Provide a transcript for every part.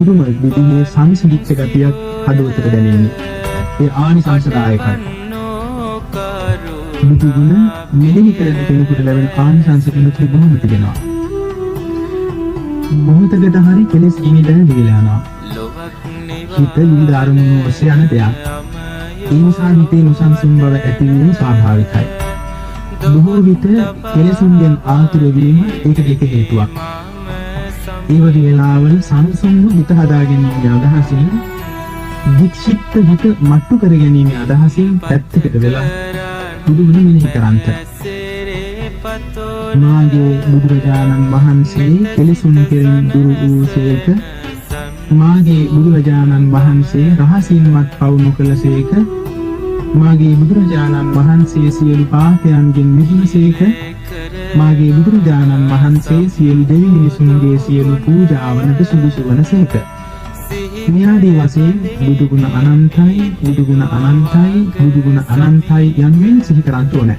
පුදුම විදිහේ සංසිඳිච්ච ගතියක් හදවතට දැනෙන්නේ. ඒ ආනිසංසදායකයි. බුදු ගුණ මෙලෙහි කරන කෙනෙකුට ලැබෙන ආනිසංස කෙනෙකුට බොහොම තිබෙනවා. මොහොතකට හරි කෙලෙස් ජීවිතය දිවිලා යනවා. හිත විවිධ අරමුණු ඔස්සේ යන දෙයක්. ඒ නිසා හිතේ නොසන්සුන් බව ඇතිවීම ස්වාභාවිකයි. බොහෝ විට කෙලෙසුන්ගෙන් ආතුර වීම ඒකට එක හේතුවක්. ඒ වගේ වෙලාවල සංසුන්ව හිත හදා ගැනීමේ අදහසින් වික්ෂිප්ත හිත මට්ටු කර ගැනීමේ අදහසින් පැත්තකට වෙලා බුදුගුණ මෙනෙහි කරන්ත. මාගේ බුදුරජාණන් වහන්සේ කෙලෙසුන් කෙරෙන් දුරු වූසේක, මාගේ බුදුරජාණන් වහන්සේ රහසින්වත් පවු නොකළසේක, මාගේ බුදුරජාණන් වහන්සේ සියලු පාපයන්ගෙන් මිදුණසේක, මාගේ බුදුරජාණන් වහන්සේ සියලු දෙවි මිනිසුන්ගේ සියලු පූජාවනට සුදුසු වනසේක. මෙයාදී වශයෙන් බුදුගුණ අනන්තයි, බුදුගුණ අනන්තයි, බුදුගුණ අනන්තයි යනුවෙන් සිහි කරන්න ඕනේ.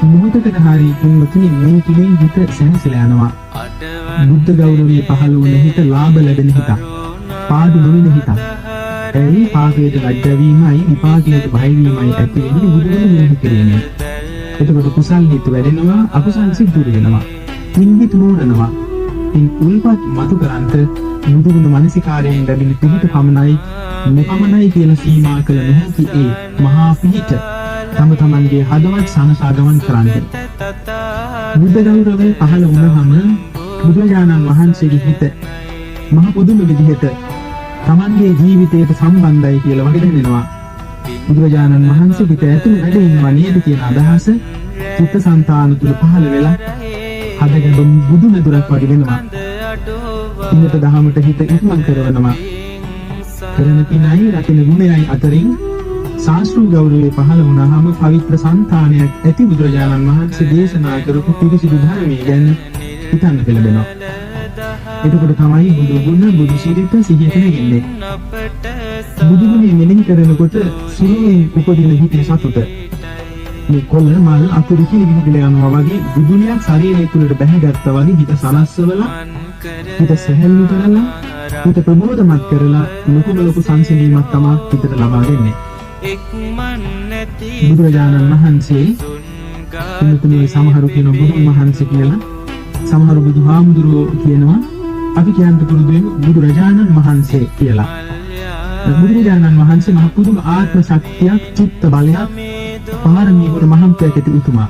මොහොතකට හරි තුන්වතුනි මේ තුලින් හිත සැනසෙලා යනවා. බුද්ධ ගෞරවයේ පහළ වුණ හිත ලාභ ලැබෙන හිත. පාඩු නොවන හිත. එයි පාපයට ලැජ්ජ වීමයි විපාකයට බය වීමයි ඇති වෙන්නේ බුදුගුණ මෙනෙහි කිරීමෙන්. එතකොට කුසල් හිත වැඩෙනවා, අකුසල් සිත් දුර වෙනවා. නින්දිත මෝරනවා. ඉන් උල්පත් මතු කරන්ත බුදුගුණ මනසිකාරයෙන් ලැබෙන පිහිට පමණයි මෙපමණයි කියලා සීමා කළ නොහැකි ඒ මහා පිහිට තම තමන්ගේ හදවත් සනසා ගමන් කරන්නේ. බුද්ධ ගෞරවය පහළ වුණාම බුදුරජාණන් වහන්සේගේ හිත මහ පුදුම විදිහට තමන්ගේ ජීවිතයට සම්බන්ධයි කියලා වගේ දැනෙනවා. බුදුරජාණන් වහන්සේ පිට ඇතුළු වැඩ ඉන්නවා නේද කියන අදහස චිත්තසංතාන තුල පහළ වෙලා හදගෙන බුදු මෙදුරක් වගේ වෙනවා. ඉන්නත දහමට හිත ඉක්මන් කරනවා. කරන පිනයි රකින්න ගුණයයි අතරින් ශාස්ත්‍රීය ගෞරවයේ පහළ වුණාම පවිත්‍ර සංතානයක් ඇති බුදුරජාණන් වහන්සේ දේශනා කරපු පිරිසිදු ධර්මයේ ගැන හිතන්න පෙළඹෙනවා. එතකොට තමයි බුදු ගුණ බුදු සිරිත සිහියට නැගෙන්නේ. බුදු ගුණය මෙනෙහි කරනකොට සිහියෙන් උපදින හිතේ සතුට මේ කොළ මල් අකුරු කියන විදිහට යනවා වගේ බුදුනියක් ශරීරය තුළට බැහැගත්තා වගේ හිත සලස්සවලා හිත සැහැල්ලු කරලා හිත ප්‍රබෝධමත් කරලා ලොකු සංසිඳීමක් තමයි හිතට ලබා දෙන්නේ. බුදුරජාණන් වහන්සේ එන්නතුනේ සමහරු කියන බුදුන් වහන්සේ කියලා, සමහරු බුදුහාමුදුරුවෝ කියනවා. අපි කියන්න පුරුදු වෙන බුදුරජාණන් වහන්සේ කියලා. බුදුරජාණන් වහන්සේ මහ පුදුම ආත්ම ශක්තියක්, චිත්ත බලයක්, පාරමී මහන්තයක් ඇති උතුමා.